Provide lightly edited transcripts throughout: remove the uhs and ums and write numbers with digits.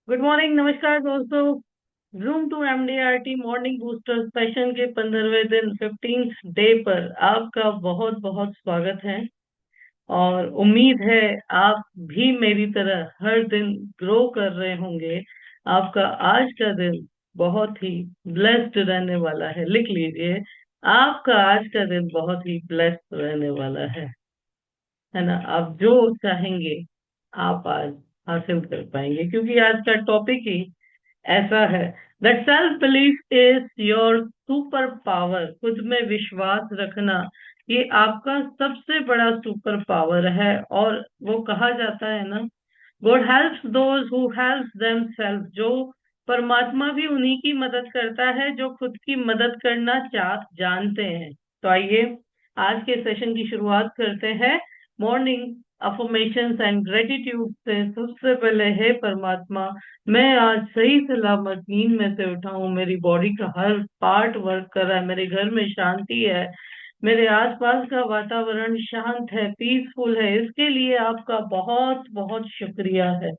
Good morning, नमस्कार दोस्तों। Zoom to MDRT morning booster session के 15वें दिन 15th डे पर आपका बहुत बहुत स्वागत है। और उम्मीद है आप भी मेरी तरह हर दिन ग्रो कर रहे होंगे। आपका आज का दिन बहुत ही ब्लेस्ड रहने वाला है। लिख लीजिए, आपका आज का दिन बहुत ही ब्लेस्ड रहने वाला है ना। आप जो चाहेंगे आप आज हासिल कर पाएंगे, क्योंकि आज का टॉपिक ही ऐसा है। That self belief is your super power. खुद में विश्वास रखना ये आपका सबसे बड़ा सुपर पावर है। और वो कहा जाता है ना, God helps those who helps themselves. जो परमात्मा भी उन्हीं की मदद करता है जो खुद की मदद करना जानते हैं। तो आइए आज के सेशन की शुरुआत करते हैं मॉर्निंग अफर्मेशंस एंड ग्रेटिट्यूड से। सबसे पहले, हे परमात्मा, मैं आज सही सलामत नींद में से उठा हूँ। मेरी बॉडी का हर पार्ट वर्क कर रहा है, मेरे घर में शांति है, मेरे आसपास का वातावरण शांत है, पीसफुल है। इसके लिए आपका बहुत बहुत शुक्रिया है।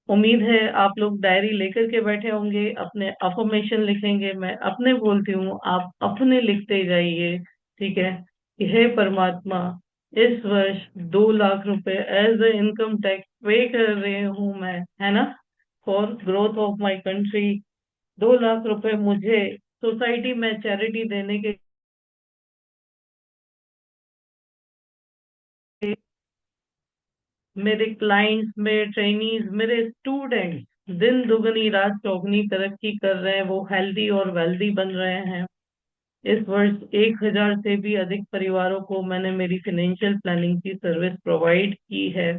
उम्मीद है आप लोग डायरी लेकर के बैठे होंगे, अपने अफर्मेशन लिखेंगे। मैं अपने बोलती हूँ, आप अपने लिखते जाइए। ठीक है कि हे परमात्मा, इस वर्ष 2 लाख रुपए एज ए इनकम टैक्स पे कर रही हूँ मैं, है ना, for growth of my country. 2 lakh रुपए मुझे सोसाइटी में चैरिटी देने के लिए, मेरे क्लाइंट्स, मेरे ट्रेनीज, मेरे स्टूडेंट्स दिन दुगनी रात चौगनी तरक्की कर रहे हैं, वो हेल्दी और वेल्दी बन रहे हैं। इस वर्ष 1,000 से भी अधिक परिवारों को मैंने मेरी फाइनेंशियल प्लानिंग की सर्विस प्रोवाइड की है।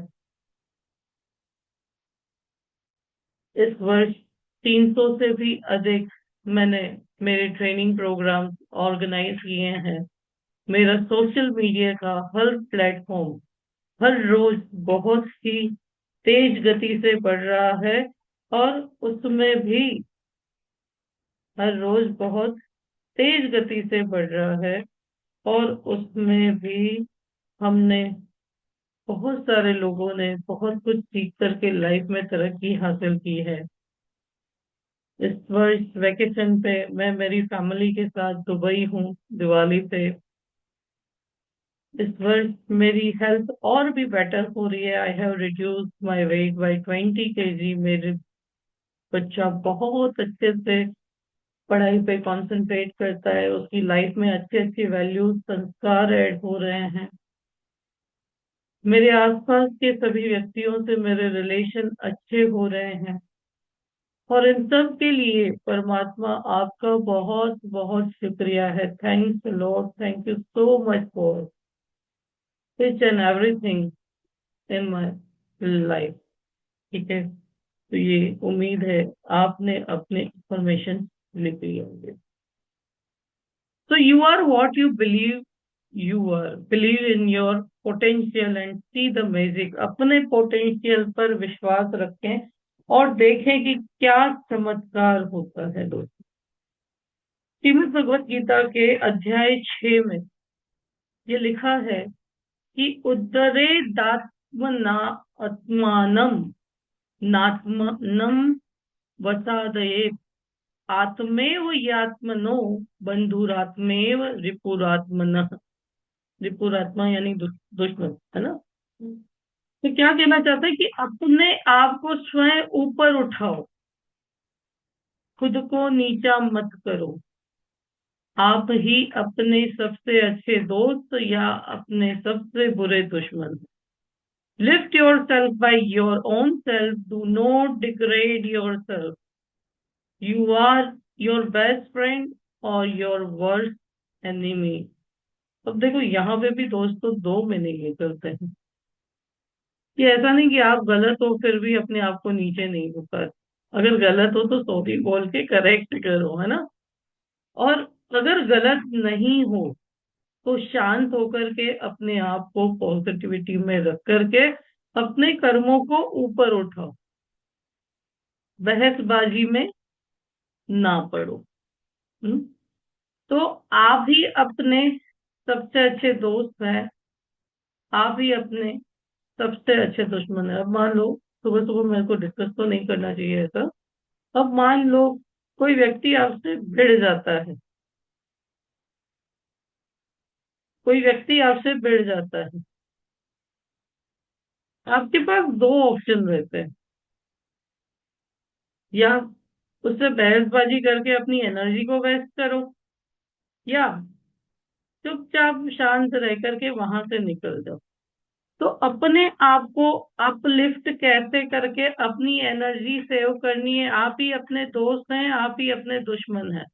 इस वर्ष 300 से भी अधिक मैंने मेरे ट्रेनिंग प्रोग्राम ऑर्गेनाइज किए हैं। मेरा सोशल मीडिया का हर प्लेटफॉर्म हर रोज बहुत ही तेज गति से बढ़ रहा है। और उसमें भी हर रोज बहुत तेज गति से बढ़ रहा है। और उसमें भी हमने बहुत सारे लोगों ने बहुत कुछ सीख करके लाइफ में तरक्की हासिल की है। इस वर्ष वेकेशन पे मैं मेरी फैमिली के साथ दुबई हूँ दिवाली पे। इस वर्ष मेरी हेल्थ और भी बेटर हो रही है। I have reduce my weight by 20 kg। मेरे बच्चा बहुत अच्छे से पढ़ाई पे कंसंट्रेट करता है, उसकी लाइफ में अच्छे अच्छे वैल्यूज संस्कार ऐड हो रहे हैं। मेरे आसपास के सभी व्यक्तियों से मेरे रिलेशन अच्छे हो रहे हैं। और इन सब के लिए परमात्मा आपका बहुत बहुत शुक्रिया है। Thanks Lord, thank you so much for each and everything in my life. ठीक है, तो ये उम्मीद है आपने अपने इंफॉर्मेशन लिख लिए होंगे। So you are what you believe you are. Believe in your potential and see the magic. अपने पोटेंशियल पर विश्वास रखें और देखें कि क्या चमत्कार होता है दोस्तों। श्रीमद् भगवत गीता के अध्याय 6 में ये लिखा है कि उद्धरे दात्मना आत्मानम नात्मनम वसादये। आत्मेव यात्मनो बंधुरात्मेव रिपुरात्मनः। रिपुरात्मा यानी दुश्मन, है ना। तो क्या कहना चाहता है कि अपने आप को स्वयं ऊपर उठाओ, खुद को नीचा मत करो। आप ही अपने सबसे अच्छे दोस्त या अपने सबसे बुरे दुश्मन। Lift your self by your own self, do not degrade your self. You are your best friend और योर वर्स्ट एनिमी। अब देखो, यहाँ पे भी दोस्तों दो मीनिंग निकलते हैं कि ऐसा नहीं कि आप गलत हो फिर भी अपने आप को नीचे नहीं झुका। अगर गलत हो तो सॉरी बोल के करेक्ट करो, है ना। और अगर गलत नहीं हो तो शांत होकर के अपने आप को पॉजिटिविटी में रख करके अपने कर्मों को ऊपर उठाओ। बहसबाजी में ना पड़ो। हम्म? तो आप ही अपने सबसे अच्छे दोस्त हैं, आप ही अपने सबसे अच्छे दुश्मन है। अब मान लो सुबह सुबह मेरे को डिस्कस तो नहीं करना चाहिए ऐसा। अब मान लो कोई व्यक्ति आपसे भिड़ जाता है, कोई व्यक्ति आपसे भिड़ जाता है, आपके पास दो ऑप्शन रहते हैं। या उससे बहसबाजी करके अपनी एनर्जी को वेस्ट करो, या चुपचाप शांत रह करके वहां से निकल जाओ। तो अपने आप को अपलिफ्ट कैसे करके अपनी एनर्जी सेव करनी है, आप ही अपने दोस्त हैं, आप ही अपने दुश्मन हैं।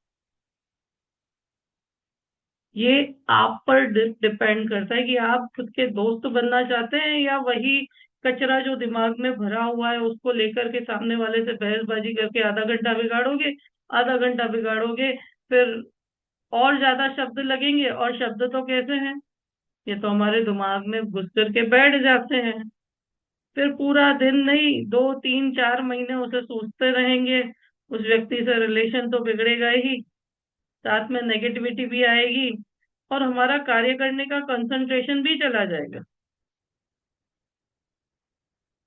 ये आप पर डिपेंड करता है कि आप खुद के दोस्त बनना चाहते हैं, या वही कचरा जो दिमाग में भरा हुआ है उसको लेकर के सामने वाले से बहसबाजी करके आधा घंटा बिगाड़ोगे। आधा घंटा बिगाड़ोगे, फिर और ज्यादा शब्द लगेंगे, और शब्द तो कैसे हैं, ये तो हमारे दिमाग में घुस करके बैठ जाते हैं। फिर पूरा दिन नहीं, 2 3 4 महीने उसे सोचते रहेंगे। उस व्यक्ति से रिलेशन तो बिगड़ेगा ही, साथ में नेगेटिविटी भी आएगी, और हमारा कार्य करने का कंसंट्रेशन भी चला जाएगा।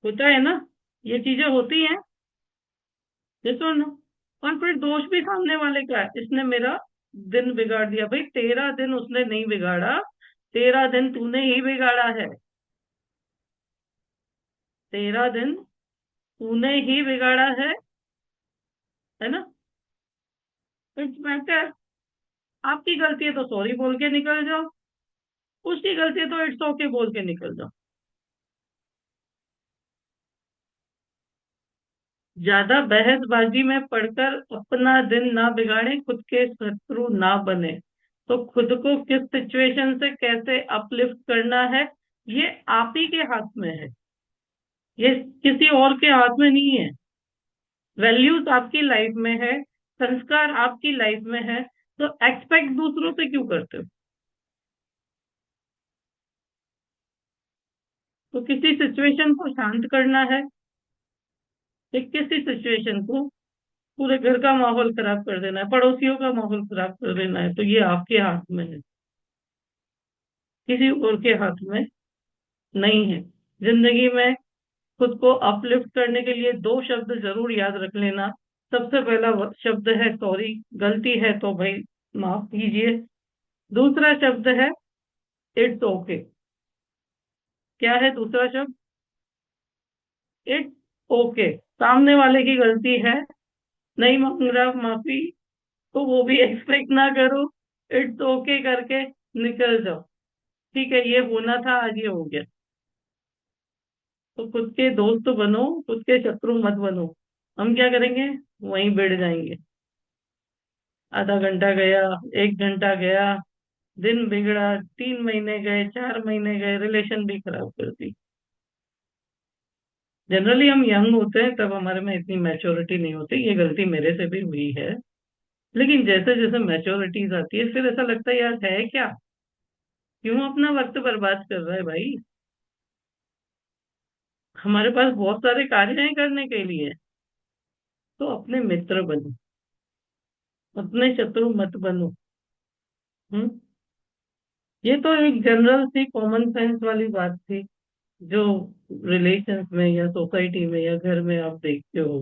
होता है ना, ये चीजें होती हैं। ये सुन, और फिर दोष भी सामने वाले का है, इसने मेरा दिन बिगाड़ दिया। भाई तेरा दिन उसने नहीं बिगाड़ा, तेरा दिन तूने ही बिगाड़ा है। तेरा दिन तूने ही बिगाड़ा है ना। इट्स मैटर, आपकी गलती है तो सॉरी बोल के निकल जाओ, उसकी गलती है तो इट्स ओके बोल के निकल जाओ। ज्यादा बहसबाजी में पढ़कर अपना दिन ना बिगाड़े, खुद के शत्रु ना बने। तो खुद को किस सिचुएशन से कैसे अपलिफ्ट करना है, ये आप ही के हाथ में है, ये किसी और के हाथ में नहीं है। वैल्यूज आपकी लाइफ में है, संस्कार आपकी लाइफ में है, तो एक्सपेक्ट दूसरों से क्यों करते हो। तो किसी सिचुएशन को शांत करना है, या किसी सिचुएशन को पूरे घर का माहौल खराब कर देना है, पड़ोसियों का माहौल खराब कर देना है, तो ये आपके हाथ में है, किसी और के हाथ में नहीं है। जिंदगी में खुद को अपलिफ्ट करने के लिए दो शब्द जरूर याद रख लेना। सबसे पहला शब्द है सॉरी, गलती है तो भाई माफ कीजिए। दूसरा शब्द है इट्स ओके। क्या है दूसरा शब्द? It's okay. सामने वाले की गलती है, नहीं मांग रहा माफी, तो वो भी एक्सपेक्ट ना करो, इट्स ओके करके निकल जाओ। ठीक है, ये होना था, आज ये हो गया। तो खुद के दोस्त बनो, खुद के शत्रु मत बनो। हम क्या करेंगे, वहीं बैठ जाएंगे। आधा घंटा गया, 1 घंटा गया, दिन बिगड़ा, 3 महीने गए, 4 महीने गए, रिलेशन भी खराब कर दी। जनरली हम यंग होते हैं तब हमारे में इतनी मैच्योरिटी नहीं होती, ये गलती मेरे से भी हुई है। लेकिन जैसे जैसे मैच्योरिटीज आती है, फिर ऐसा लगता है यार है क्या, क्यों अपना वक्त बर्बाद कर रहा है भाई। हमारे पास बहुत सारे कार्य हैं करने के लिए। तो अपने मित्र बनो, अपने शत्रु मत बनो। हम्म। ये तो एक जनरल सी कॉमन सेंस वाली बात थी, जो रिलेशंस में या सोसाइटी में या घर में आप देखते हो,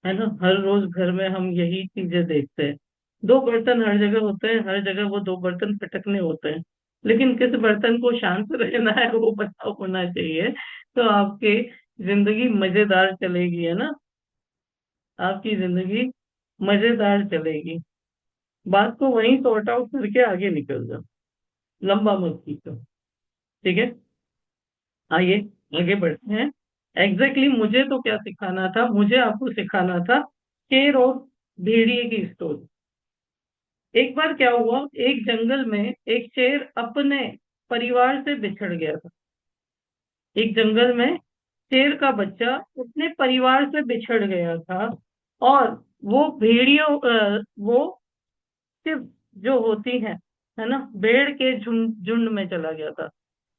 है ना। हर रोज घर में हम यही चीजें देखते हैं। दो बर्तन हर जगह होते हैं, हर जगह वो दो बर्तन खटकने होते हैं, लेकिन किस बर्तन को शांत रहना है वो पता होना चाहिए। तो आपकी जिंदगी मजेदार चलेगी, है ना। आपकी जिंदगी मजेदार चलेगी। बात को वहीं सॉर्ट आउट करके आगे निकल जाओ, लंबा मत खींचो। ठीक है, आइए आगे बढ़ते हैं। एग्जैक्टली मुझे तो क्या सिखाना था, मुझे आपको सिखाना था शेर और भेड़िए की स्टोरी। एक बार क्या हुआ, एक जंगल में एक शेर अपने परिवार से बिछड़ गया था। एक जंगल में शेर का बच्चा अपने परिवार से बिछड़ गया था, और वो भेड़ियों वो सिर्फ जो होती है ना, भेड़ के झुंड झुंड में चला गया था।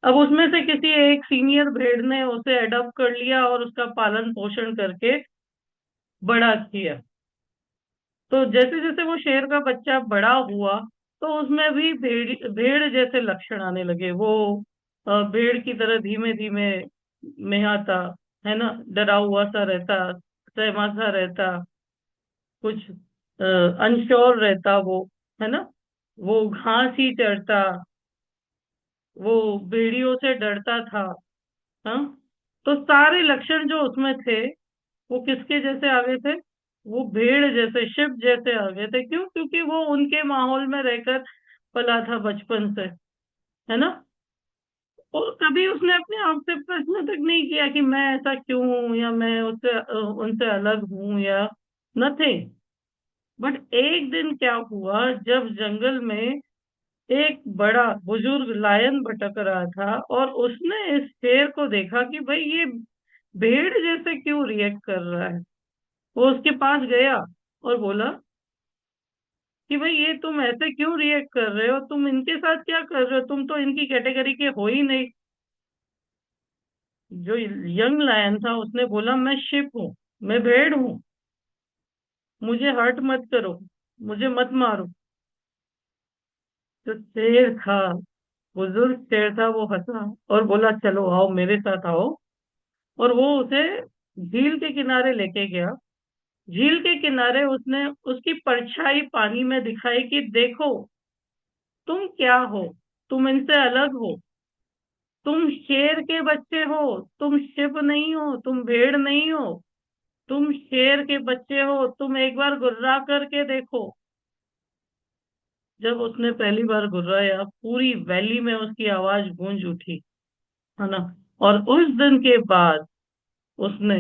अब उसमें से किसी एक सीनियर भेड़ ने उसे अडॉप्ट कर लिया और उसका पालन पोषण करके बड़ा किया। तो जैसे जैसे वो शेर का बच्चा बड़ा हुआ, तो उसमें भी भेड़ भेड़ जैसे लक्षण आने लगे। वो भेड़ की तरह धीमे धीमे मियाता, है ना, डरा हुआ सा रहता, सहमा सा रहता, कुछ अनश्योर रहता वो, है ना, वो घास ही चरता, वो भेड़ियों से डरता था। हाँ, तो सारे लक्षण जो उसमें थे वो किसके जैसे आ गए थे? वो भेड़ जैसे, शिव जैसे आ गए थे। क्यों? क्योंकि वो उनके माहौल में रहकर पला था बचपन से, है ना। और कभी उसने अपने आप से प्रश्न तक नहीं किया कि मैं ऐसा क्यों हूं, या मैं उससे उनसे अलग हूं, या नथिंग। बट एक दिन क्या हुआ, जब जंगल में एक बड़ा बुजुर्ग लायन भटक रहा था, और उसने इस शेर को देखा कि भाई ये भेड़ जैसे क्यों रिएक्ट कर रहा है। वो उसके पास गया और बोला कि भाई ये तुम ऐसे क्यों रिएक्ट कर रहे हो, तुम इनके साथ क्या कर रहे हो, तुम तो इनकी कैटेगरी के हो ही नहीं। जो यंग लायन था उसने बोला, मैं शिप हूँ, मैं भेड़ हूँ, मुझे हर्ट मत करो, मुझे मत मारो। तो शेर था, बुजुर्ग शेर था, वो हंसा और बोला, चलो आओ मेरे साथ आओ। और वो उसे झील के किनारे लेके गया। झील के किनारे उसने उसकी परछाई पानी में दिखाई कि देखो, तुम क्या हो, तुम इनसे अलग हो, तुम शेर के बच्चे हो, तुम शिप नहीं हो, तुम भेड़ नहीं हो, तुम शेर के बच्चे हो, तुम एक बार गुर्रा करके देखो। जब उसने पहली बार गुर्राया, पूरी वैली में उसकी आवाज गूंज उठी, है ना। और उस दिन के बाद उसने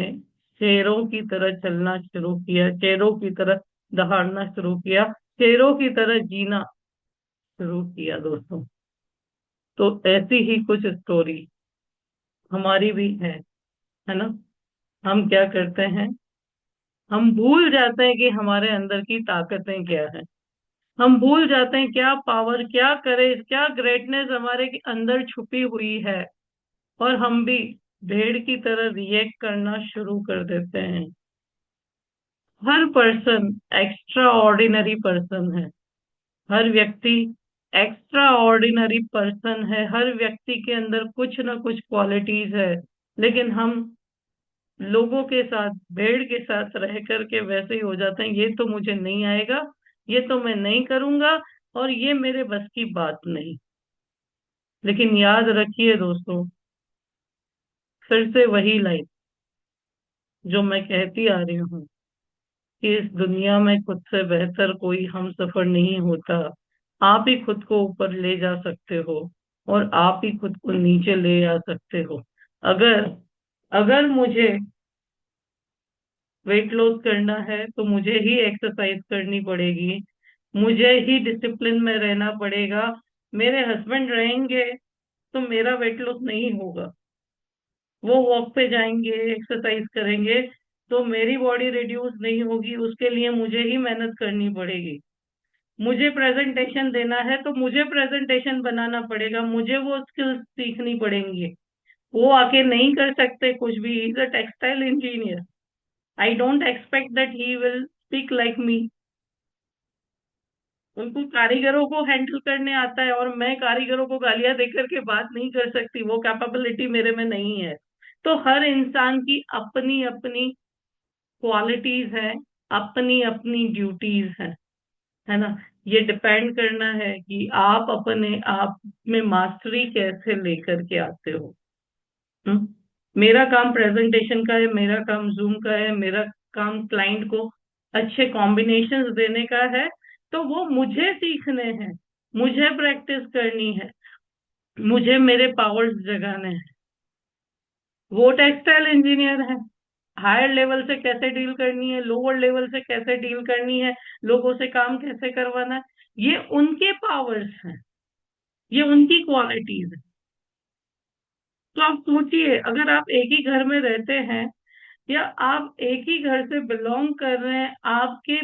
शेरों की तरह चलना शुरू किया, शेरों की तरह दहाड़ना शुरू किया, शेरों की तरह जीना शुरू किया दोस्तों। तो ऐसी ही कुछ स्टोरी हमारी भी है ना। हम क्या करते हैं, हम भूल जाते हैं कि हमारे अंदर की ताकतें क्या है। हम भूल जाते हैं क्या पावर, क्या करेज, क्या ग्रेटनेस हमारे के अंदर छुपी हुई है। और हम भी भेड़ की तरह रिएक्ट करना शुरू कर देते हैं। हर पर्सन एक्स्ट्रा ऑर्डिनरी पर्सन है। हर व्यक्ति एक्स्ट्रा ऑर्डिनरी पर्सन है। हर व्यक्ति के अंदर कुछ ना कुछ क्वालिटीज है। लेकिन हम लोगों के साथ, भेड़ के साथ रह करके वैसे ही हो जाते हैं, ये तो मुझे नहीं आएगा, ये तो मैं नहीं करूंगा, और ये मेरे बस की बात नहीं। लेकिन याद रखिए दोस्तों, फिर से वही लाइन जो मैं कहती आ रही हूँ, कि इस दुनिया में खुद से बेहतर कोई हम सफर नहीं होता। आप ही खुद को ऊपर ले जा सकते हो, और आप ही खुद को नीचे ले आ सकते हो। अगर अगर मुझे वेट लॉस करना है तो मुझे ही एक्सरसाइज करनी पड़ेगी, मुझे ही डिसिप्लिन में रहना पड़ेगा। मेरे हस्बैंड रहेंगे तो मेरा वेट लॉस नहीं होगा। वो वॉक पे जाएंगे, एक्सरसाइज करेंगे, तो मेरी बॉडी रिड्यूस नहीं होगी। उसके लिए मुझे ही मेहनत करनी पड़ेगी। मुझे प्रेजेंटेशन देना है तो मुझे प्रेजेंटेशन बनाना पड़ेगा, मुझे वो स्किल्स सीखनी पड़ेंगी। वो आके नहीं कर सकते कुछ भी। He is a textile engineer. I don't expect that he will speak like me. उनको कारीगरों को हैंडल करने आता है, और मैं कारीगरों को गालियां देकर के बात नहीं कर सकती, वो कैपेबिलिटी मेरे में नहीं है। तो हर इंसान की अपनी अपनी क्वालिटीज है, अपनी अपनी ड्यूटीज है ना। ये डिपेंड करना है कि आप अपने आप में मास्टरी कैसे लेकर के आते हो। हम्म? मेरा काम प्रेजेंटेशन का है, मेरा काम जूम का है, मेरा काम क्लाइंट को अच्छे कॉम्बिनेशंस देने का है। तो वो मुझे सीखने हैं, मुझे प्रैक्टिस करनी है, मुझे मेरे पावर्स जगाने हैं। वो टेक्सटाइल इंजीनियर है। हायर लेवल से कैसे डील करनी है, लोअर लेवल से कैसे डील करनी है, लोगों से काम कैसे करवाना है, ये उनके पावर्स हैं, ये उनकी क्वालिटीज है। तो आप सोचिए, अगर आप एक ही घर में रहते हैं, या आप एक ही घर से बिलोंग कर रहे हैं, आपके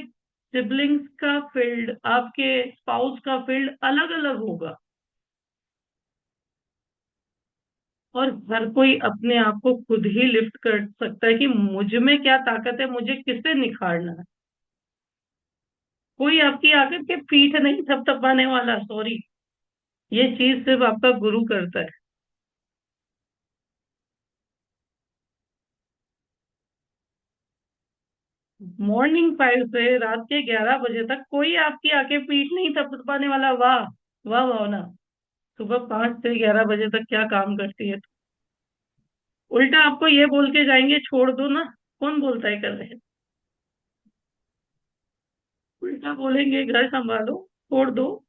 सिबलिंग्स का फील्ड, आपके स्पाउस का फील्ड अलग अलग होगा। और हर कोई अपने आप को खुद ही लिफ्ट कर सकता है कि मुझ में क्या ताकत है, मुझे किसे निखारना है। कोई आपकी आकर के पीठ नहीं थपथपाने वाला, सॉरी। ये चीज सिर्फ आपका गुरु करता है। मॉर्निंग 5 से रात के 11 बजे तक कोई आपकी आके पीठ नहीं थपथपाने वाला। वाह वाह वाह ना। सुबह 5 से 11 बजे तक क्या काम करती है? उल्टा आपको ये बोल के जाएंगे छोड़ दो ना। कौन बोलता है कर रहे हैं? उल्टा बोलेंगे घर संभालो, छोड़ दो।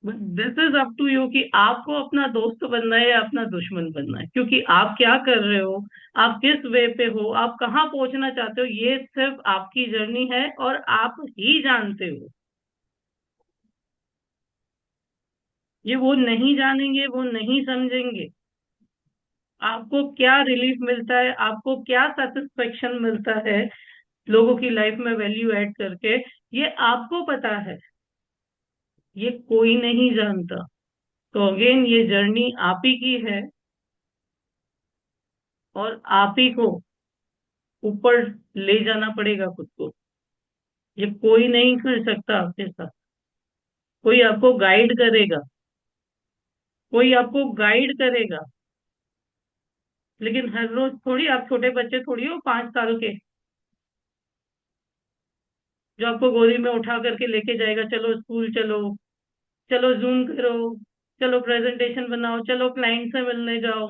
This is up to you कि आपको अपना दोस्त बनना है या अपना दुश्मन बनना है, क्योंकि आप क्या कर रहे हो, आप किस वे पे हो, आप कहाँ पहुंचना चाहते हो, ये सिर्फ आपकी जर्नी है और आप ही जानते हो। ये वो नहीं जानेंगे, वो नहीं समझेंगे। आपको क्या रिलीफ मिलता है, आपको क्या सेटिस्फेक्शन मिलता है लोगों की लाइफ में वैल्यू ऐड करके, ये आपको पता है। ये कोई नहीं जानता। तो अगेन ये जर्नी आप ही की है और आप ही को ऊपर ले जाना पड़ेगा खुद को। ये कोई नहीं कर सकता आपके साथ। कोई आपको गाइड करेगा, कोई आपको गाइड करेगा, लेकिन हर रोज थोड़ी। आप छोटे बच्चे थोड़ी हो 5 साल के, जो आपको गोदी में उठा करके लेके जाएगा, चलो स्कूल चलो, चलो जूम करो, चलो प्रेजेंटेशन बनाओ, चलो क्लाइंट से मिलने जाओ।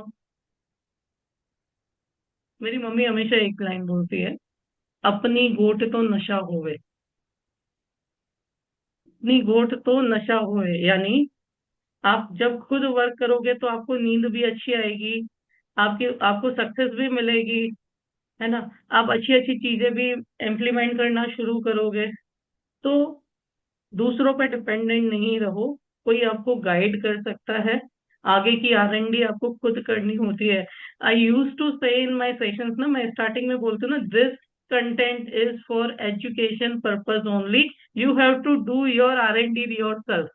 मेरी मम्मी हमेशा एक लाइन बोलती है, अपनी गोट तो नशा होवे। अपनी गोट तो नशा होवे यानी आप जब खुद वर्क करोगे तो आपको नींद भी अच्छी आएगी, आपकी आपको सक्सेस भी मिलेगी, है ना। आप अच्छी अच्छी चीजें भी इम्प्लीमेंट करना शुरू करोगे। तो दूसरों पे डिपेंडेंट नहीं रहो। कोई आपको गाइड कर सकता है। आगे की R&D आपको खुद करनी होती है। आई यूज टू से इन माई सेशंस ना, मैं स्टार्टिंग में बोलती हूँ ना, this content is for education purpose only. You have to do your R&D your self.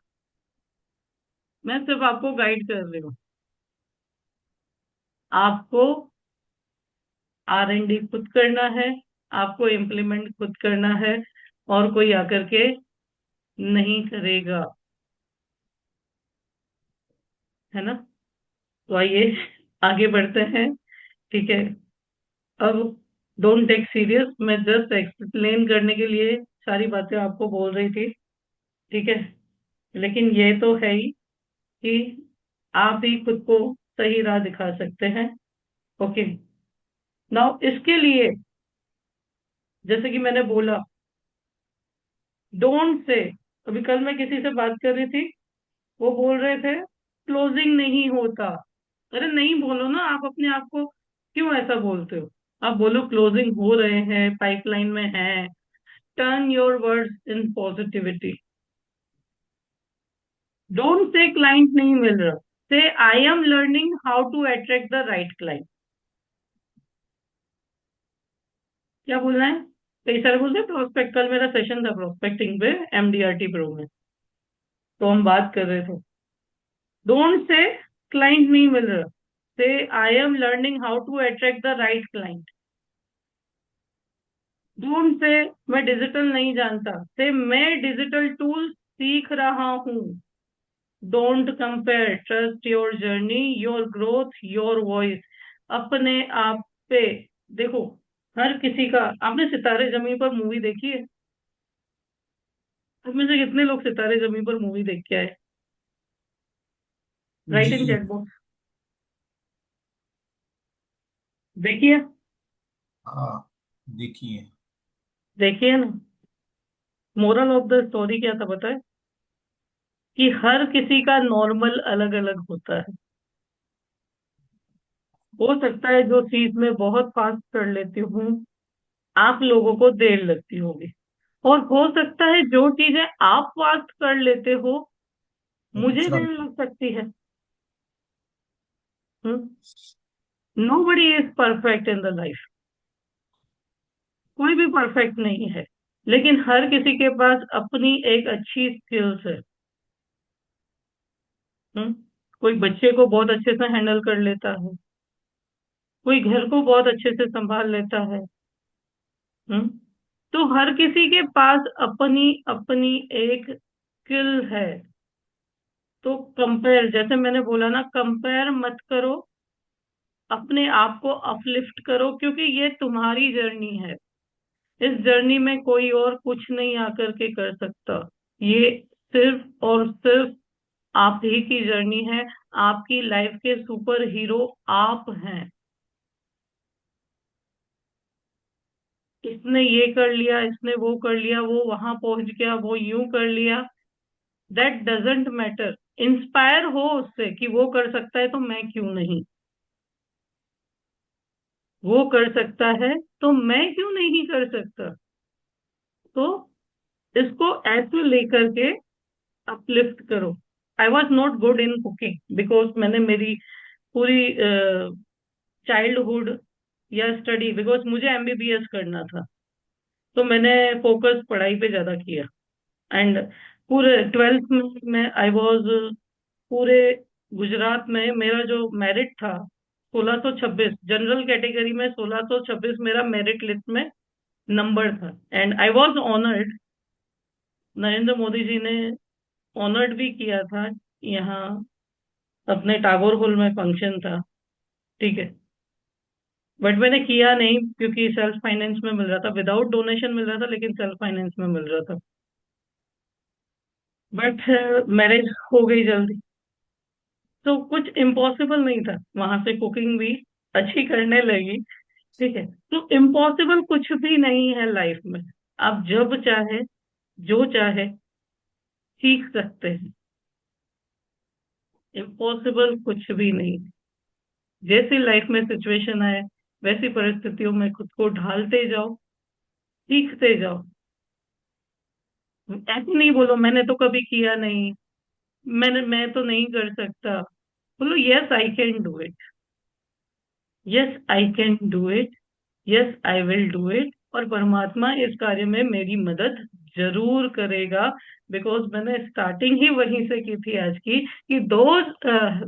मैं सिर्फ आपको गाइड कर रही हूँ। आपको R&D खुद करना है, आपको इम्प्लीमेंट खुद करना है, और कोई आकर के नहीं करेगा, है ना। तो आइए आगे बढ़ते हैं। ठीक है। अब डोंट टेक सीरियस, मैं जस्ट एक्सप्लेन करने के लिए सारी बातें आपको बोल रही थी। ठीक है। लेकिन ये तो है ही कि आप ही खुद को सही राह दिखा सकते हैं। ओके। नाउ इसके लिए, जैसे कि मैंने बोला, डोंट से। अभी कल मैं किसी से बात कर रही थी, वो बोल रहे थे क्लोजिंग नहीं होता। अरे नहीं बोलो ना, आप अपने आप को क्यों ऐसा बोलते हो? आप बोलो क्लोजिंग हो रहे हैं, पाइपलाइन में है। Turn your words in positivity. Don't say client नहीं मिल रहा, say I am learning how to attract the right client. क्या बोलना है? कई सारे बोलते हैं प्रोस्पेक्ट। कल मेरा सेशन था प्रोस्पेक्टिंग पे MDRT प्रो में, तो हम बात कर रहे थे। डोंट से क्लाइंट नहीं मिल रहा, say I am learning how to attract the right client. Don't say मैं डिजिटल नहीं जानता, से मैं डिजिटल टूल सीख रहा हूँ। Don't compare, trust your journey, your growth, your voice. अपने आप पे देखो। हर किसी का, आपने सितारे जमीन पर मूवी देखी है? अब में से कितने लोग सितारे जमीन पर मूवी देख के आए? राइट इन जी। Chat box. देखिए। हाँ, देखिए। देखिए ना। मोरल ऑफ द स्टोरी क्या था पता है? कि हर किसी का नॉर्मल अलग अलग होता है। हो सकता है जो चीज में बहुत फास्ट कर लेती हूँ, आप लोगों को देर लगती होगी। और हो सकता है जो चीजें आप फास्ट कर लेते हो, वो मुझे दूसरा। देर लग सकती है। Nobody is perfect in the life. कोई भी परफेक्ट नहीं है। लेकिन हर किसी के पास अपनी एक अच्छी स्किल्स है। हम्म? कोई बच्चे को बहुत अच्छे से हैंडल कर लेता है, कोई घर को बहुत अच्छे से संभाल लेता है। हम्म? तो हर किसी के पास अपनी अपनी एक स्किल है। तो कंपेयर, जैसे मैंने बोला ना, कंपेयर मत करो। अपने आप को अपलिफ्ट करो, क्योंकि ये तुम्हारी जर्नी है। इस जर्नी में कोई और कुछ नहीं आकर के कर सकता। ये सिर्फ और सिर्फ आप ही की जर्नी है। आपकी लाइफ के सुपर हीरो आप हैं। इसने ये कर लिया, इसने वो कर लिया, वो वहां पहुंच गया, वो यूं कर लिया, दैट डजेंट मैटर। इंस्पायर हो उससे कि वो कर सकता है तो मैं क्यों नहीं। वो कर सकता है तो मैं क्यों नहीं कर सकता। तो इसको ऐसे लेकर के अपलिफ्ट करो। I was not good in cooking, because मैंने मेरी पूरी चाइल्डहुड या स्टडी, बिकॉज मुझे एमबीबीएस करना था, तो मैंने फोकस पढ़ाई पे ज्यादा किया। एंड पूरे 12th में मैं आई वॉज, पूरे गुजरात में मेरा जो मेरिट था 1626, जनरल कैटेगरी में 1626 मेरा मेरिट लिस्ट में नंबर था। And I was honoured. Narendra Modi ji ने ऑनर्ड भी किया था यहाँ, अपने टागोर हॉल में फंक्शन था, ठीक है। बट मैंने किया नहीं, क्योंकि सेल्फ फाइनेंस में मिल रहा था, विदाउट डोनेशन मिल रहा था, लेकिन सेल्फ फाइनेंस में मिल रहा था। बट मैरिज हो गई जल्दी, तो कुछ इम्पॉसिबल नहीं था। वहां से कुकिंग भी अच्छी करने लगी, ठीक है। तो इम्पॉसिबल कुछ भी नहीं है लाइफ में। आप जब चाहे, जो चाहे, सीख सकते हैं। इम्पॉसिबल कुछ भी नहीं। जैसी लाइफ में सिचुएशन आए, वैसी परिस्थितियों में खुद को ढालते जाओ, सीखते जाओ। ऐसे नहीं बोलो मैंने तो कभी किया नहीं, मैं तो नहीं कर सकता। बोलो yes I can do it, yes I can do it, yes I will do it. और परमात्मा इस कार्य में मेरी मदद जरूर करेगा। बिकॉज मैंने स्टार्टिंग ही वहीं से की थी आज की, कि those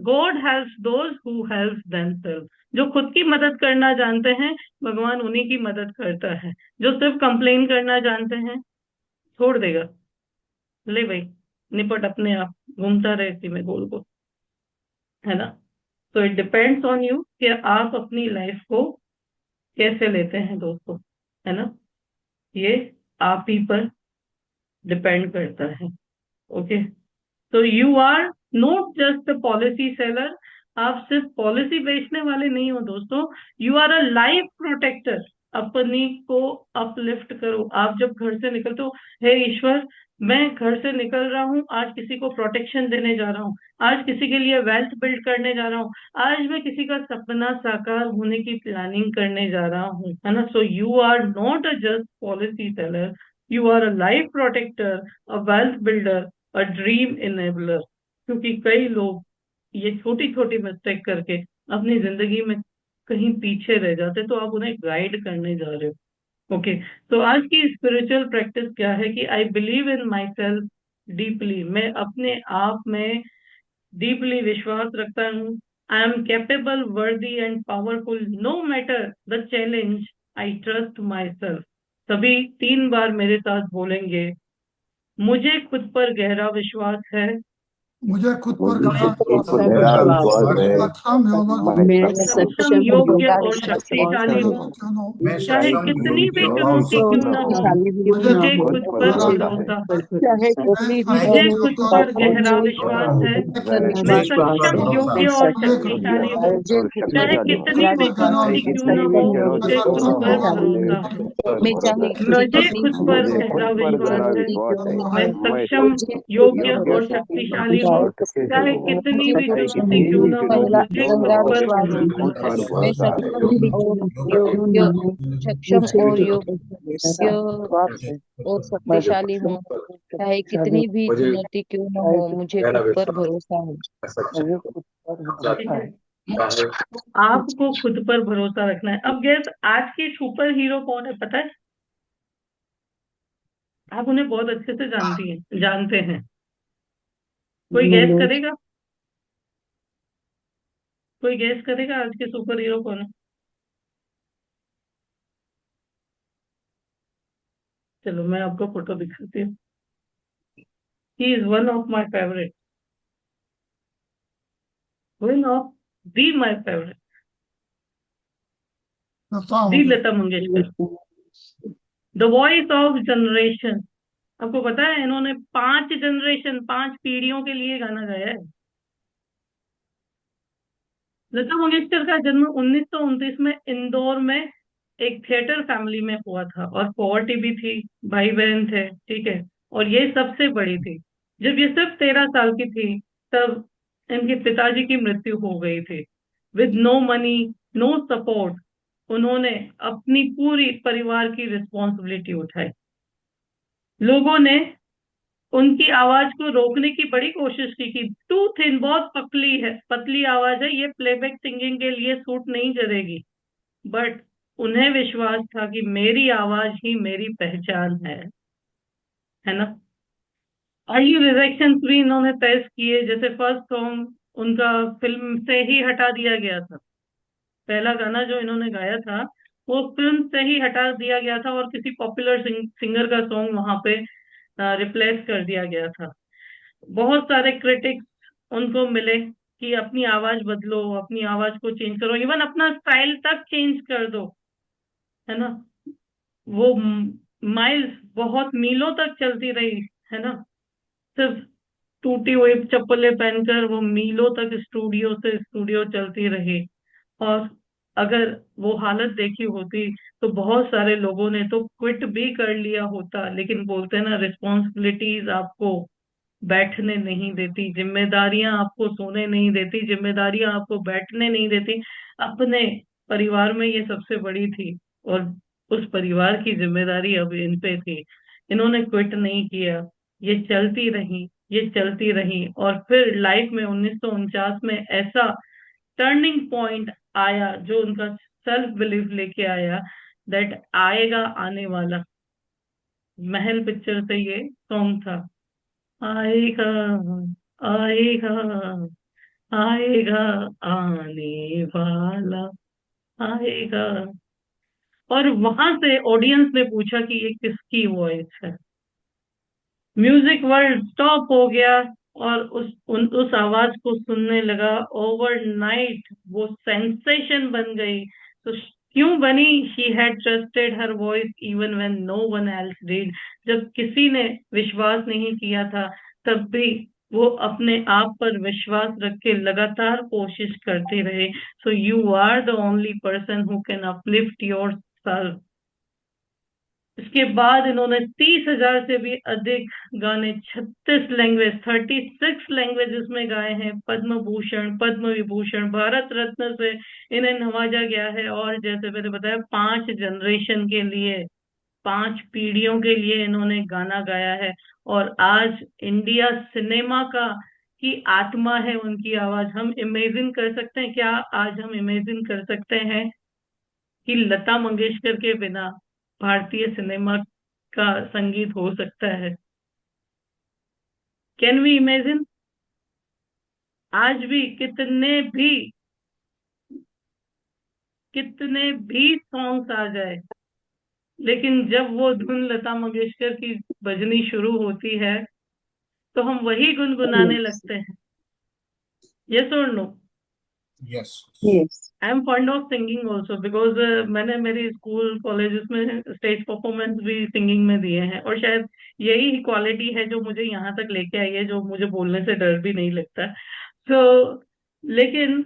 god helps those who helps themselves. जो खुद की मदद करना जानते हैं, भगवान उन्हीं की मदद करता है। जो सिर्फ कंप्लेन करना जानते हैं, छोड़ देगा। ले भाई, निपट अपने आप, घूमता रहे इसी में गोल गोल, है ना। तो इट डिपेंड्स ऑन यू कि आप अपनी लाइफ को कैसे लेते हैं दोस्तों, है ना। ये आप ही पर डिपेंड करता है। ओके, तो you are not just a policy seller. आप सिर्फ पॉलिसी बेचने वाले नहीं हो दोस्तों, you are a life protector. अपनी को अपलिफ्ट करो। आप जब घर से निकलते हो, हे ईश्वर, मैं घर से निकल रहा हूँ, आज किसी को प्रोटेक्शन देने जा रहा हूँ, आज किसी के लिए वेल्थ बिल्ड करने जा रहा हूँ, आज मैं किसी का सपना साकार होने की प्लानिंग करने जा रहा हूँ, है ना। So you are not a just policy seller, you are a life protector, a wealth builder, a dream enabler. क्योंकि कई लोग ये छोटी छोटी मिस्टेक करके अपनी जिंदगी में कहीं पीछे रह जाते, तो आप उन्हें गाइड करने जा रहे हो। ओके, तो आज की स्पिरिचुअल प्रैक्टिस क्या है कि I believe in myself deeply. मैं अपने आप में डीपली विश्वास रखता हूँ। I am capable, worthy and powerful, no matter the challenge, I trust myself. सभी 3 बार मेरे साथ बोलेंगे। मुझे खुद पर गहरा विश्वास है। मुझे खुद पर मुझे गहरा खुद विश्वास पर है। गहरा विश्वास मैं है। सक्षम योग्य मैं मैं सक्षम सक्षम, योग्य योग्य और शक्तिशाली हूँ। हूँ। क्यों न हो, मैं चाहे सक्षम कितनी भी योग्य और चुनौती क्यों न हो, शक्तिशाली भी मुझे ना मुझे हो, खुद खुद पर पर गहरा भरोसा है। चाहे मैं कितनी भी मुझे सक्षम खुद योग्य पर और गहरा मुझे विश्वास है। मुझे मैं खुद पर सक्षम, भरोसा योग्य है। और मुझे खुद शक्तिशाली हूँ। मुझे खुद चाहे पर कितनी भी चुनौती क्यों न हो, मुझे खुद पर भरोसा है। मैं चाहे मुझे कितनी खुद पर भी गहरा विश्वास है। चुनौती क्यों न हो, मैं सक्षम, मुझे योग्य खुद और पर शक्तिशाली हूँ। भरोसा चाहे है। कितनी मुझे भी खुद चुनौती क्यों न हो, पहला मुझे खुद गहरा पर विश्वास है। भरोसा है। मैं सक्षम और योग्य, सक्षम और योग्य और शक्तिशाली हूँ। चाहे कितनी भी चुनौती क्यों न हो, मुझे खुद पर भरोसा है। ठीक है, तो आपको खुद पर भरोसा रखना है। अब गैस, आज के सुपर हीरो कौन है पता है? आप उन्हें बहुत अच्छे से जानती हैं, जानते हैं। कोई गैस करेगा? कोई गैस करेगा आज के सुपर हीरो कौन है? चलो मैं आपको फोटो दिखाती हूँ। He is one of my favourite, one of the my favourite. Lata the Mangeshkar. Lata Mangeshkar, the voice of generation. आपको पता है इन्होंने 5 जनरेशन, 5 पीढ़ियों के लिए गाना गाया है। लता मंगेशकर का जन्म 1929 में इंदौर में एक थिएटर फैमिली में हुआ था, और पॉवर्टी भी थी, भाई बहन थे, ठीक है। और ये सबसे बड़ी थी। जब ये सिर्फ 13 साल की थी, तब इनके पिताजी की मृत्यु हो गई थी। With no money, no support, उन्होंने अपनी पूरी परिवार की रिस्पॉन्सिबिलिटी उठाई। लोगों ने उनकी आवाज को रोकने की बड़ी कोशिश की कि टू थिन, बहुत पतली है, पतली आवाज है, ये प्लेबैक सिंगिंग के लिए सूट नहीं करेगी। बट उन्हें विश्वास था कि मेरी आवाज ही मेरी पहचान है ना। अर्ली रिजेक्शन भी इन्होंने फेस किए। जैसे फर्स्ट सॉन्ग उनका फिल्म से ही हटा दिया गया था। पहला गाना जो इन्होंने गाया था वो फिल्म से ही हटा दिया गया था, और किसी पॉपुलर सिंगर का सॉन्ग वहां पे रिप्लेस कर दिया गया था। बहुत सारे क्रिटिक्स उनको मिले कि अपनी आवाज बदलो, अपनी आवाज को चेंज करो, इवन अपना स्टाइल तक चेंज कर दो, है ना। वो माइल्स, बहुत मीलों तक चलती रही, है ना। सिर्फ टूटी हुई चप्पलें पहनकर वो मीलों तक स्टूडियो से स्टूडियो चलती रही। और अगर वो हालत देखी होती तो बहुत सारे लोगों ने तो क्विट भी कर लिया होता। लेकिन बोलते हैं ना, रिस्पॉन्सिबिलिटीज आपको बैठने नहीं देती, जिम्मेदारियां आपको सोने नहीं देती, जिम्मेदारियां आपको बैठने नहीं देती। अपने परिवार में ये सबसे बड़ी थी, और उस परिवार की जिम्मेदारी अब इन पे थी। इन्होंने क्विट नहीं किया, ये चलती रही, ये चलती रही। और फिर लाइफ में 1949 में ऐसा टर्निंग पॉइंट आया जो उनका सेल्फ बिलीफ लेके आया, दैट आएगा आने वाला। महल पिक्चर से ये सॉन्ग था। आएगा, आएगा, आएगा आने वाला, आएगा। और वहां से ऑडियंस ने पूछा कि ये किसकी वॉइस है। म्यूजिक वर्ल्ड स्टॉप हो गया, और उस आवाज को सुनने लगा। ओवरनाइट वो सेंसेशन बन गई। तो क्यों बनी? She had trusted her voice even when no one else did. जब किसी ने विश्वास नहीं किया था, तब भी वो अपने आप पर विश्वास रख के लगातार कोशिश करते रहे। So you are the only person who can uplift yourself. इसके बाद इन्होंने 30,000 से भी अधिक गाने 36 लैंग्वेजेस में गाए हैं। पद्म भूषण, पद्म विभूषण, भारत रत्न से इन्हें नवाजा गया है। और जैसे मैंने बताया, 5 जनरेशन के लिए, 5 पीढ़ियों के लिए इन्होंने गाना गाया है। और आज इंडिया सिनेमा का की आत्मा है उनकी आवाज। हम इमेजिन कर सकते हैं क्या? आज हम इमेजिन कर सकते हैं कि लता मंगेशकर के बिना भारतीय सिनेमा का संगीत हो सकता है? Can we imagine? आज भी कितने भी सॉन्ग्स आ जाए, लेकिन जब वो धुन लता मंगेशकर की बजनी शुरू होती है तो हम वही गुनगुनाने लगते हैं। यस और no? Yes. I am fond of singing also, because मैंने मेरी स्कूल कॉलेजेस में स्टेज परफॉर्मेंस भी सिंगिंग में दिए हैं। और शायद यही क्वालिटी है जो मुझे यहाँ तक लेके आई है, जो मुझे बोलने से डर भी नहीं लगता। तो लेकिन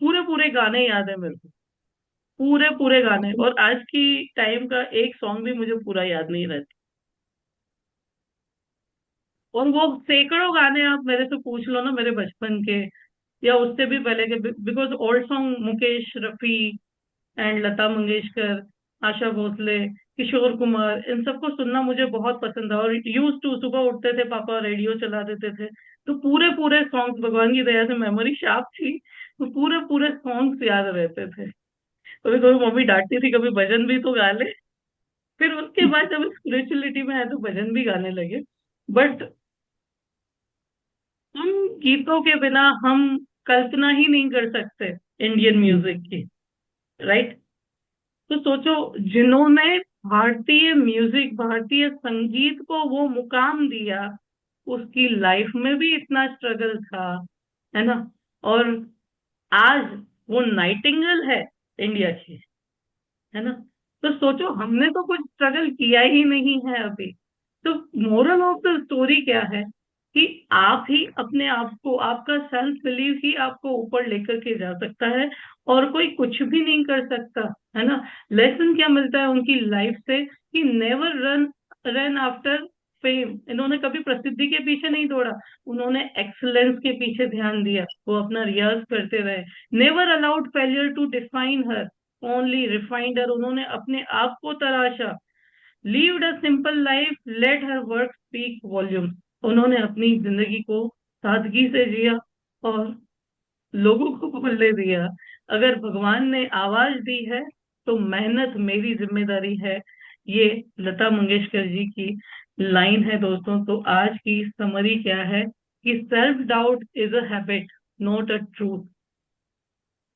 पूरे पूरे गाने याद है मेरे को, पूरे पूरे गाने। और आज की टाइम का एक सॉन्ग भी मुझे पूरा याद नहीं रहता। और वो सैकड़ों गाने आप मेरे से पूछ लो ना, मेरे बचपन के या उससे भी पहले के, because old song Mukesh Rafi and Lata Mangeshkar, Asha Bhosle, Kishore Kumar, इन सबको सुनना मुझे बहुत पसंद था। और यूज टू, सुबह उठते थे पापा, रेडियो चला देते थे, तो पूरे पूरे सॉन्ग्स, भगवान की दया से मेमोरी शार्प थी, तो पूरे पूरे सॉन्ग्स याद रहते थे। कभी कभी मम्मी डांटती थी, कभी भजन भी तो गा ले। फिर उसके बाद जब स्पिरिचुअलिटी में आए तो भजन भी गाने लगे। बट उन गीतों के बिना हम कल्पना ही नहीं कर सकते इंडियन म्यूजिक की, राइट। तो सोचो, जिन्होंने भारतीय म्यूजिक, भारतीय संगीत को वो मुकाम दिया, उसकी लाइफ में भी इतना स्ट्रगल था, है ना। और आज वो नाइटिंगेल है, इंडिया की, है ना। तो सोचो, हमने तो कुछ स्ट्रगल किया ही नहीं है अभी। तो मोरल ऑफ द स्टोरी क्या है कि आप ही अपने आप को, आपका सेल्फ बिलीव ही आपको ऊपर लेकर के जा सकता है, और कोई कुछ भी नहीं कर सकता, है ना। लेसन क्या मिलता है उनकी लाइफ से कि never run run after fame. इन्होंने कभी प्रसिद्धि के पीछे नहीं दौड़ा, उन्होंने एक्सलेंस के पीछे ध्यान दिया, वो अपना रियाज करते रहे। Never allowed failure to define her, only refined her. उन्होंने अपने आप को तराशा। Lived a simple life, let her work speak volume. उन्होंने अपनी जिंदगी को सादगी से जिया और लोगों को बोलने दिया। अगर भगवान ने आवाज दी है तो मेहनत मेरी जिम्मेदारी है। ये लता मंगेशकर जी की लाइन है दोस्तों। तो आज की समरी क्या है कि self doubt is a habit, not a truth.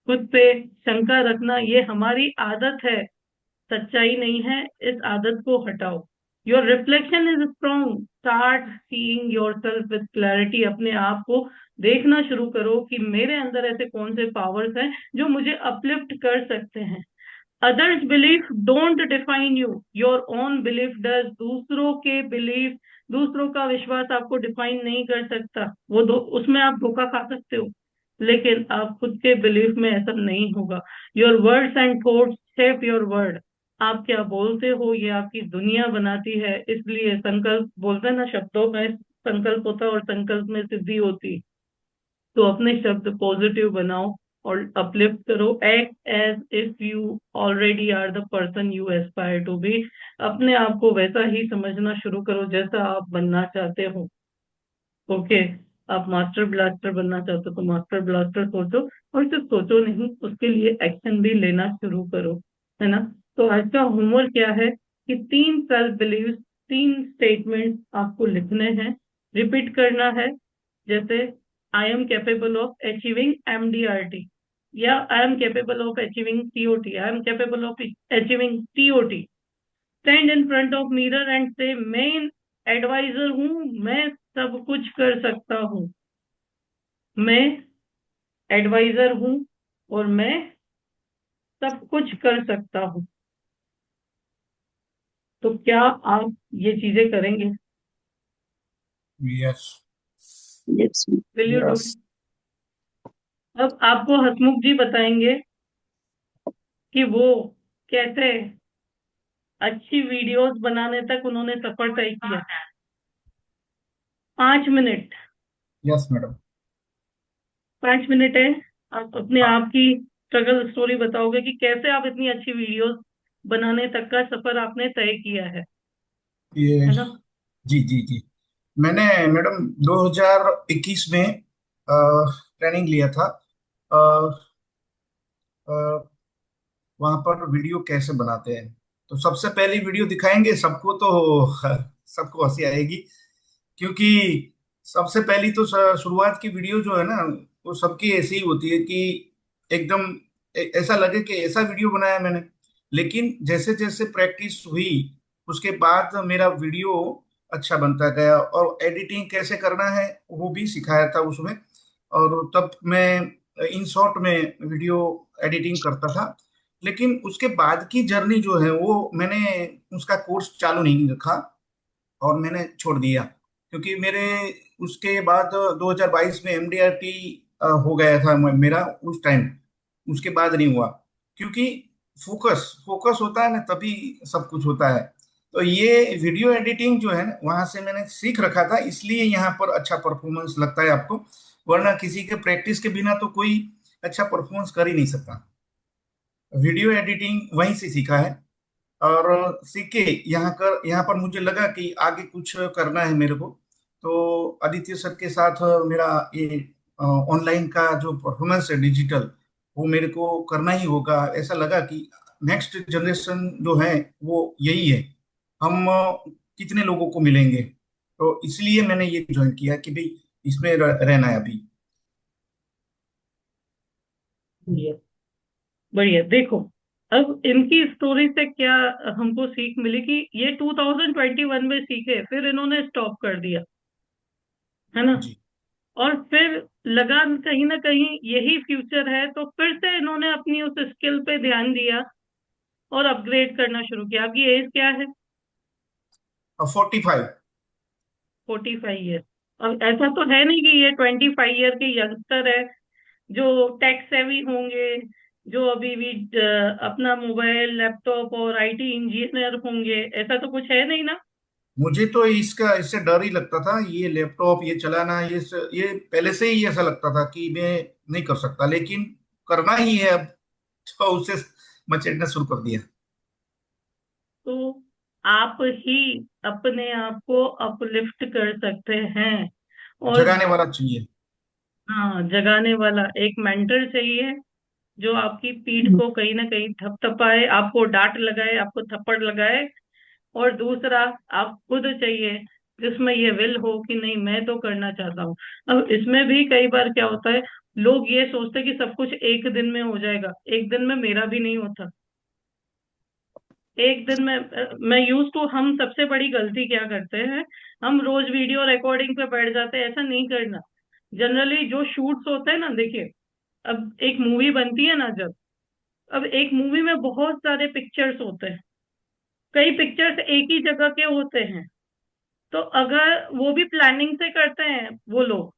खुद पे शंका रखना ये हमारी आदत है, सच्चाई नहीं है। इस आदत को हटाओ। Your reflection is strong, start seeing your self with clarity. अपने आप को देखना शुरू करो कि मेरे अंदर ऐसे कौन से पावर्स हैं जो मुझे अपलिफ्ट कर सकते हैं। Others belief don't define you, your own belief does. दूसरों के बिलीफ, दूसरों का विश्वास आपको डिफाइन नहीं कर सकता। उसमें आप धोखा खा सकते हो, लेकिन आप खुद के बिलीफ में ऐसा नहीं होगा। Your words and thoughts shape your word. आप क्या बोलते हो ये आपकी दुनिया बनाती है। इसलिए संकल्प, बोलते हैं ना, शब्दों में संकल्प होता है और संकल्प में सिद्धि होती। तो अपने शब्द पॉजिटिव बनाओ और अपलिफ्ट करो। Act as if you already are the person you aspire to be. अपने आप को वैसा ही समझना शुरू करो जैसा आप बनना चाहते हो। ओके, आप मास्टर ब्लास्टर बनना चाहते हो तो मास्टर ब्लास्टर सोचो, और सिर्फ सोचो नहीं, उसके लिए एक्शन भी लेना शुरू करो, है ना। तो आज का होमवर्क क्या है कि 3 सेल्फ बिलीव, 3 स्टेटमेंट आपको लिखने हैं, रिपीट करना है। जैसे आई am capable of achieving MDRT, या आई am capable of achieving TOT, I am capable of achieving TOT। Stand in front of mirror and से मैं एडवाइजर हूँ, मैं सब कुछ कर सकता हूँ। मैं एडवाइजर हूँ और मैं सब कुछ कर सकता हूँ। तो क्या आप ये चीजें करेंगे? Yes. Yes. Will you do? Yes. अब आपको हसमुख जी बताएंगे कि वो कैसे अच्छी वीडियोस बनाने तक उन्होंने सफर तय किया। 5 मिनट, यस मैडम। 5 मिनट है। आप अपने आप की स्ट्रगल स्टोरी बताओगे कि कैसे आप इतनी अच्छी वीडियोस बनाने तक का सफर आपने तय किया ये है ना। जी जी जी। मैंने मैडम 2021 में ट्रेनिंग लिया था। वहां पर वीडियो कैसे बनाते हैं, तो सबसे पहली वीडियो दिखाएंगे सबको तो सबको हंसी आएगी, क्योंकि सबसे पहली तो शुरुआत की वीडियो जो है ना, वो सबकी ऐसी ही होती है कि एकदम ऐसा लगे कि ऐसा वीडियो बनाया मैंने। लेकिन जैसे जैसे प्रैक्टिस हुई, उसके बाद मेरा वीडियो अच्छा बनता गया, और एडिटिंग कैसे करना है वो भी सिखाया था उसमें। और तब मैं इन शॉर्ट में वीडियो एडिटिंग करता था। लेकिन उसके बाद की जर्नी जो है वो मैंने उसका कोर्स चालू नहीं रखा, और मैंने छोड़ दिया, क्योंकि मेरे उसके बाद 2022 में MDRT हो गया था मेरा उस टाइम। उसके बाद नहीं हुआ, क्योंकि फोकस फोकस होता है ना, तभी सब कुछ होता है। तो ये वीडियो एडिटिंग जो है ना, वहां से मैंने सीख रखा था, इसलिए यहाँ पर अच्छा परफॉर्मेंस लगता है आपको। वरना किसी के प्रैक्टिस के बिना तो कोई अच्छा परफॉर्मेंस कर ही नहीं सकता। वीडियो एडिटिंग वहीं से सीखा है, और सीख के यहाँ पर मुझे लगा कि आगे कुछ करना है मेरे को। तो आदित्य सर के साथ मेरा ये ऑनलाइन का जो परफॉर्मेंस है डिजिटल, वो मेरे को करना ही होगा। ऐसा लगा कि नेक्स्ट जनरेशन जो है वो यही है। हम कितने लोगों को मिलेंगे, तो इसलिए मैंने ये ज्वाइन किया कि भाई इसमें रहना है अभी। बढ़िया, बढ़िया। देखो, अब इनकी स्टोरी से क्या हमको सीख मिली कि ये 2021 में सीखे, फिर इन्होंने स्टॉप कर दिया, है ना। जी और फिर लगा कहीं ना कहीं यही फ्यूचर है, तो फिर से इन्होंने अपनी उस स्किल पे ध्यान दिया और अपग्रेड करना शुरू किया। आपकी एज क्या है? 45। 45 ईयर। अब ऐसा तो है नहीं कि ये 25 ईयर के यंगस्टर है जो टेक सेवी होंगे, जो अभी भी अपना मोबाइल लैपटॉप और आईटी इंजीनियर होंगे, ऐसा तो कुछ है नहीं ना। मुझे तो इससे डर ही लगता था, ये लैपटॉप ये चलाना, ये पहले से ही ऐसा लगता था कि मैं नहीं कर सकता, लेकिन करना ही है अब। तो उससे मचेड़ना शुरू कर दिया। तो आप ही अपने आप को अपलिफ्ट कर सकते हैं। और जगाने वाला चाहिए। हाँ, जगाने वाला एक मेंटर चाहिए जो आपकी पीठ को कहीं ना कहीं थपथपाए, आपको डांट लगाए, आपको थप्पड़ लगाए। और दूसरा, आप खुद चाहिए जिसमें ये विल हो कि नहीं, मैं तो करना चाहता हूँ। अब इसमें भी कई बार क्या होता है, लोग ये सोचते हैं कि सब कुछ एक दिन में हो जाएगा। एक दिन में मेरा भी नहीं होता। एक दिन में मैं यूज टू, हम सबसे बड़ी गलती क्या करते हैं, हम रोज वीडियो रिकॉर्डिंग पे बैठ जाते हैं। ऐसा नहीं करना। जनरली जो शूट्स होते हैं ना, देखिए, अब एक मूवी बनती है ना, जब अब एक मूवी में बहुत सारे पिक्चर्स होते हैं, कई पिक्चर्स एक ही जगह के होते हैं। तो अगर वो भी प्लानिंग से करते हैं वो लोग,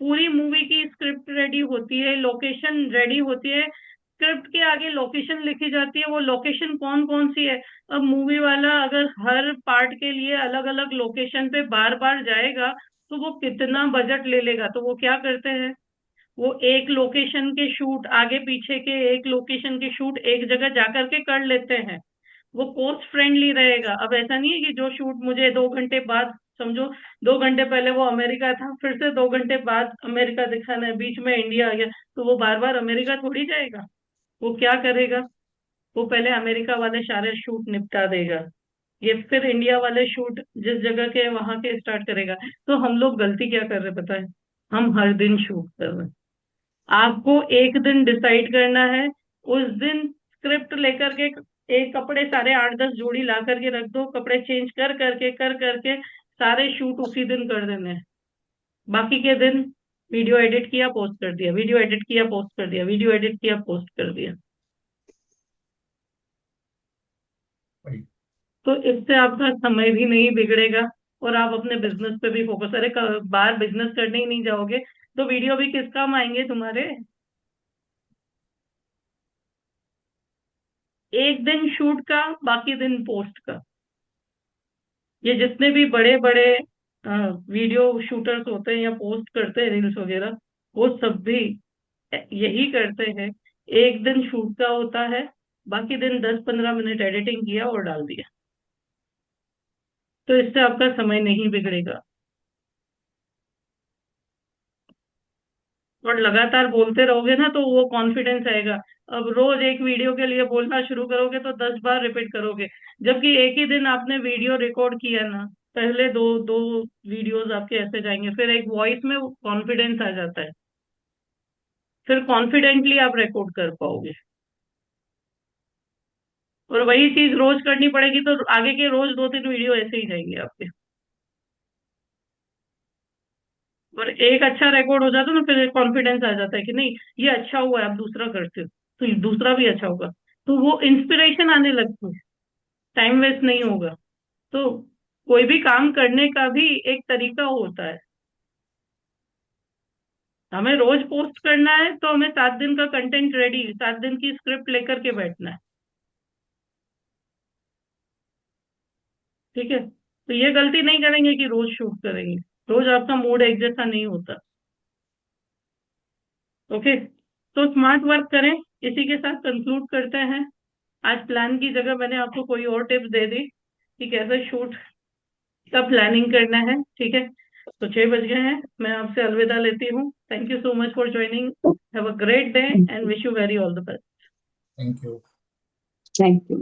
पूरी मूवी की स्क्रिप्ट रेडी होती है, लोकेशन रेडी होती है, स्क्रिप्ट के आगे लोकेशन लिखी जाती है, वो लोकेशन कौन कौन सी है। अब मूवी वाला अगर हर पार्ट के लिए अलग अलग लोकेशन पे बार बार जाएगा तो वो कितना बजट ले लेगा। तो वो क्या करते हैं, वो एक लोकेशन के शूट, आगे पीछे के एक लोकेशन के शूट एक जगह जाकर के कर लेते हैं। वो कॉस्ट फ्रेंडली रहेगा। अब ऐसा नहीं है कि जो शूट मुझे 2 घंटे बाद, समझो 2 घंटे पहले वो अमेरिका था, फिर से 2 घंटे बाद अमेरिका दिखाना है, बीच में इंडिया आ गया, तो वो बार बार अमेरिका थोड़ी जाएगा। वो क्या करेगा, वो पहले अमेरिका वाले सारे शूट निपटा देगा, ये फिर इंडिया वाले शूट जिस जगह के वहां के स्टार्ट करेगा। तो हम लोग गलती क्या कर रहे हैं पता है, हम हर दिन शूट कर रहे हैं। आपको एक दिन डिसाइड करना है, उस दिन स्क्रिप्ट लेकर के एक कपड़े सारे 8-10 जोड़ी ला करके रख दो, कपड़े चेंज कर करके सारे शूट उसी दिन कर देने हैं। बाकी के दिन वीडियो एडिट किया, पोस्ट कर दिया, वीडियो एडिट किया, पोस्ट कर दिया, वीडियो एडिट किया, पोस्ट कर दिया। वही। तो इससे आपका समय भी नहीं बिगड़ेगा और आप अपने बिजनेस पे भी फोकस। अरे बाहर बिजनेस करने ही नहीं जाओगे तो वीडियो भी किस काम आएंगे तुम्हारे। एक दिन शूट का, बाकी दिन पोस्ट का। ये जितने भी बड़े बड़े वीडियो शूटर्स होते हैं या पोस्ट करते हैं रील्स वगैरह, वो सब भी यही करते हैं। एक दिन शूट का होता है, बाकी दिन 10-15 मिनट एडिटिंग किया और डाल दिया। तो इससे आपका समय नहीं बिगड़ेगा और लगातार बोलते रहोगे ना तो वो कॉन्फिडेंस आएगा। अब रोज एक वीडियो के लिए बोलना शुरू करोगे तो 10 बार रिपीट करोगे, जबकि एक ही दिन आपने वीडियो रिकॉर्ड किया ना, पहले दो दो वीडियोस आपके ऐसे जाएंगे, फिर एक वॉइस में कॉन्फिडेंस आ जाता है, फिर कॉन्फिडेंटली आप रिकॉर्ड कर पाओगे। और वही चीज रोज करनी पड़ेगी तो आगे के रोज 2-3 वीडियो ऐसे ही जाएंगे आपके। और एक अच्छा रिकॉर्ड हो जाता है ना, फिर कॉन्फिडेंस आ जाता है कि नहीं, ये अच्छा हुआ है, अब दूसरा करते हो तो ये दूसरा भी अच्छा होगा। तो वो इंस्पिरेशन आने लगती है, टाइम वेस्ट नहीं होगा। तो कोई भी काम करने का भी एक तरीका होता है। हमें रोज पोस्ट करना है तो हमें 7 दिन का कंटेंट रेडी, 7 दिन की स्क्रिप्ट लेकर के बैठना है। ठीक है, तो ये गलती नहीं करेंगे कि रोज शूट करेंगे। रोज आपका मूड एक जैसा नहीं होता। ओके, तो स्मार्ट वर्क करें, इसी के साथ कंक्लूड करते हैं। आज प्लान की जगह मैंने आपको कोई और टिप्स दे दी कि कैसे शूट का प्लानिंग करना है। ठीक है, तो 6 बज गए हैं, मैं आपसे अलविदा लेती हूँ। Thank you so much for joining. Have a great day and wish you very all the best. Thank you. Thank you.